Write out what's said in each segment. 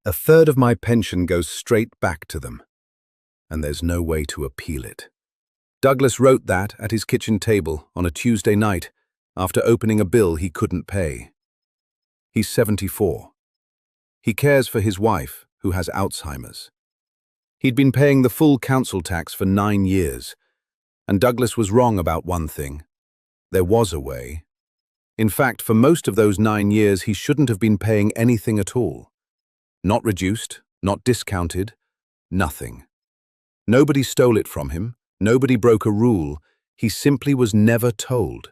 A third of my pension goes straight back to them, and there's no way to appeal it. Douglas wrote that at his kitchen table on a Tuesday night after opening a bill he couldn't pay. He's 74. He cares for his wife, who has Alzheimer's. He'd been paying the full council tax for 9 years, and Douglas was wrong about one thing. There was a way. In fact, for most of those 9 years, he shouldn't have been paying anything at all. Not reduced, not discounted, nothing. Nobody stole it from him, nobody broke a rule, he simply was never told.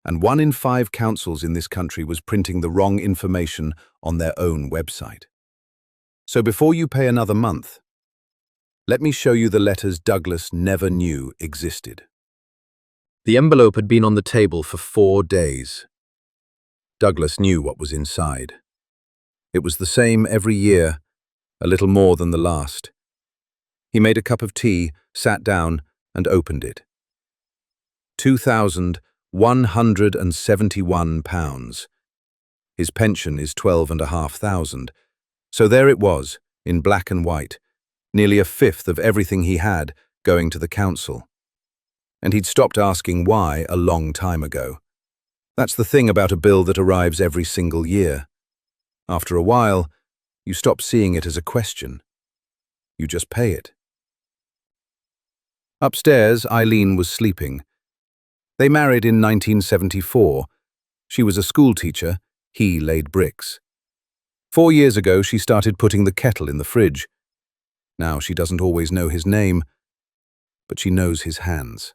And 1 in 5 councils in this country was printing the wrong information on their own website. So before you pay another month, let me show you the letters Douglas never knew existed. The envelope had been on the table for 4 days. Douglas knew what was inside. It was the same every year, a little more than the last. He made a cup of tea, sat down, and opened it. £2,171. His pension is £12,500. So there it was, in black and white, nearly a fifth of everything he had going to the council. And he'd stopped asking why a long time ago. That's the thing about a bill that arrives every single year. After a while, you stop seeing it as a question. You just pay it. Upstairs, Eileen was sleeping. They married in 1974. She was a schoolteacher, he laid bricks. 4 years ago, she started putting the kettle in the fridge. Now she doesn't always know his name, but she knows his hands.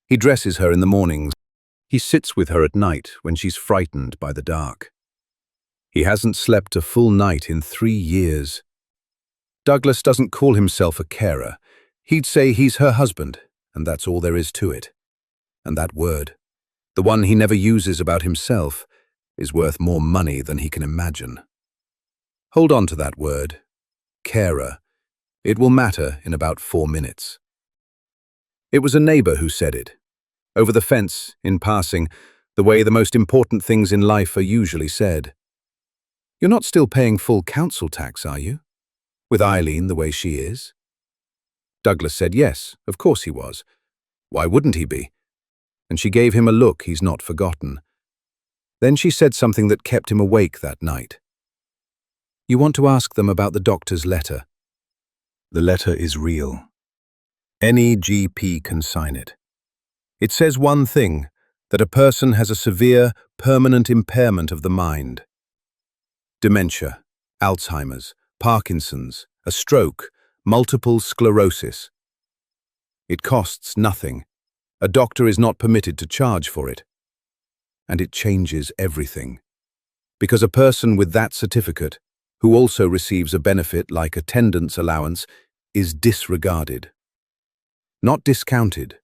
He dresses her in the mornings. He sits with her at night when she's frightened by the dark. He hasn't slept a full night in 3 years. Douglas doesn't call himself a carer. He'd say he's her husband, and that's all there is to it. And that word, the one he never uses about himself, is worth more money than he can imagine. Hold on to that word, carer. It will matter in about 4 minutes. It was a neighbour who said it. Over the fence, in passing, the way the most important things in life are usually said. You're not still paying full council tax, are you? With Eileen the way she is? Douglas said yes, of course he was. Why wouldn't he be? And she gave him a look he's not forgotten. Then she said something that kept him awake that night. You want to ask them about the doctor's letter. The letter is real. Any GP can sign it. It says one thing, that a person has a severe, permanent impairment of the mind. Dementia, Alzheimer's, Parkinson's, a stroke, multiple sclerosis. It costs nothing. A doctor is not permitted to charge for it. And it changes everything. Because a person with that certificate, who also receives a benefit like attendance allowance, is disregarded. Not discounted,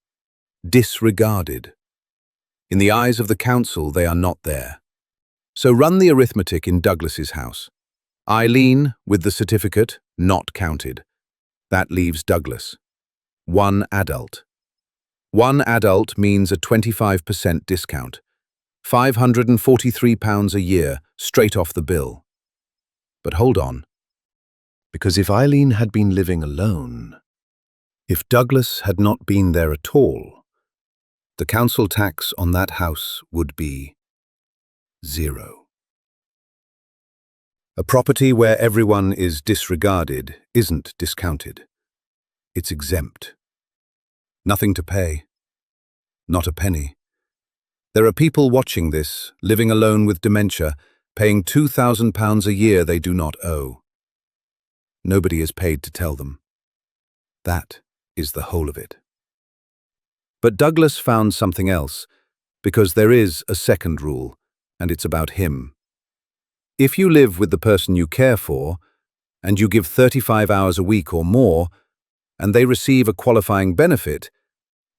disregarded. In the eyes of the council, they are not there. So run the arithmetic in Douglas's house. Eileen, with the certificate, not counted. That leaves Douglas. 1 adult. 1 adult means a 25% discount. £543 a year, straight off the bill. But hold on. Because if Eileen had been living alone, if Douglas had not been there at all, the council tax on that house would be 0. A property where everyone is disregarded isn't discounted. It's exempt. Nothing to pay. Not a penny. There are people watching this, living alone with dementia, paying £2,000 a year they do not owe. Nobody is paid to tell them. That is the whole of it. But Douglas found something else, because there is a second rule, and it's about him. If you live with the person you care for, and you give 35 hours a week or more, and they receive a qualifying benefit,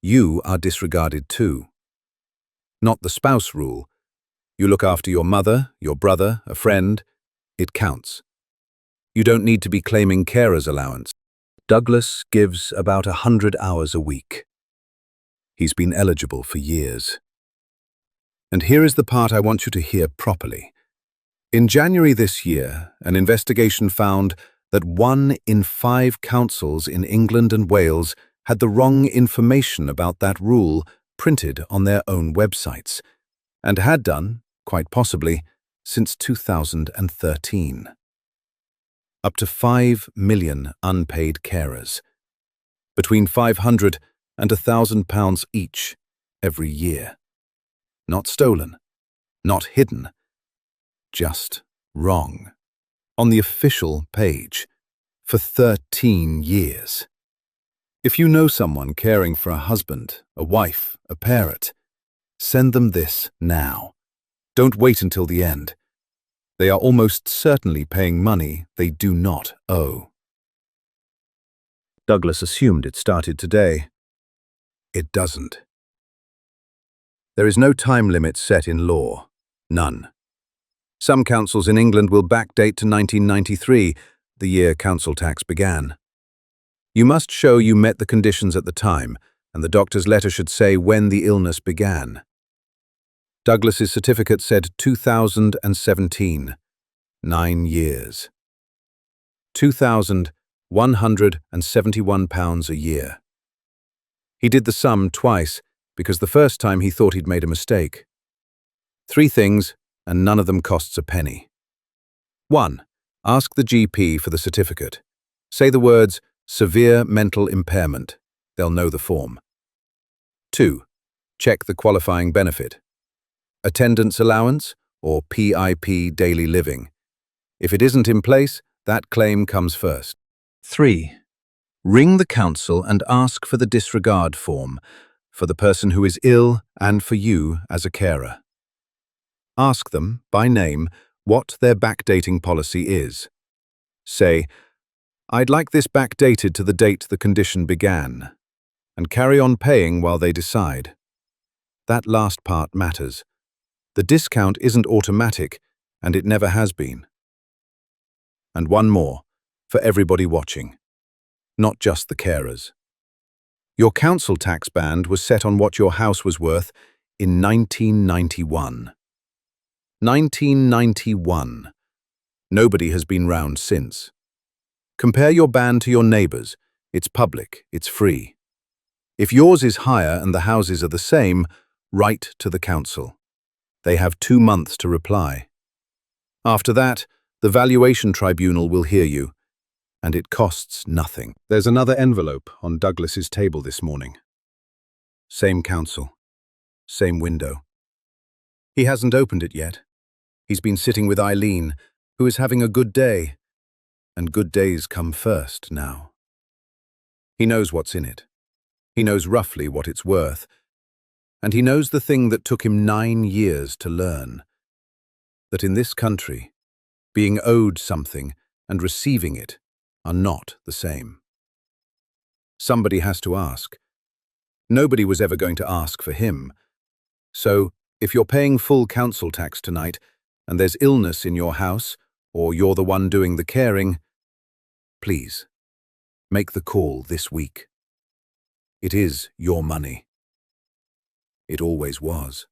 you are disregarded too. Not the spouse rule. You look after your mother, your brother, a friend. It counts. You don't need to be claiming carer's allowance. Douglas gives about 100 hours a week. He's been eligible for years. And here is the part I want you to hear properly. In January this year, an investigation found that 1 in 5 councils in England and Wales had the wrong information about that rule printed on their own websites, and had done, quite possibly, since 2013. Up to 5 million unpaid carers, between £500 and £1,000 each every year. Not stolen, not hidden, just wrong. On the official page, for 13 years. If you know someone caring for a husband, a wife, a parent, send them this now. Don't wait until the end. They are almost certainly paying money they do not owe. Douglas assumed it started today. It doesn't. There is no time limit set in law. None. Some councils in England will backdate to 1993, the year council tax began. You must show you met the conditions at the time, and the doctor's letter should say when the illness began. Douglas's certificate said 2017, 9 years. £2,171 a year. He did the sum twice, because the first time he thought he'd made a mistake. 3 things, and none of them costs a penny. 1. Ask the GP for the certificate. Say the words, severe mental impairment. They'll know the form. 2. Check the qualifying benefit. Attendance Allowance or PIP daily living. If it isn't in place, that claim comes first. 3. Ring the council and ask for the disregard form, for the person who is ill and for you as a carer. Ask them, by name, what their backdating policy is. Say, I'd like this backdated to the date the condition began, and carry on paying while they decide. That last part matters. The discount isn't automatic, and it never has been. And one more, for everybody watching. Not just the carers. Your council tax band was set on what your house was worth in 1991. 1991. Nobody has been round since. Compare your band to your neighbours. It's public, it's free. If yours is higher and the houses are the same, write to the council. They have 2 months to reply. After that, the Valuation Tribunal will hear you, and it costs nothing. There's another envelope on Douglas's table this morning. Same council, same window. He hasn't opened it yet. He's been sitting with Eileen, who is having a good day, and good days come first now. He knows what's in it. He knows roughly what it's worth, and he knows the thing that took him 9 years to learn. That in this country, being owed something and receiving it are not the same. Somebody has to ask. Nobody was ever going to ask for him. So, if you're paying full council tax tonight, and there's illness in your house, or you're the one doing the caring, please, make the call this week. It is your money. It always was.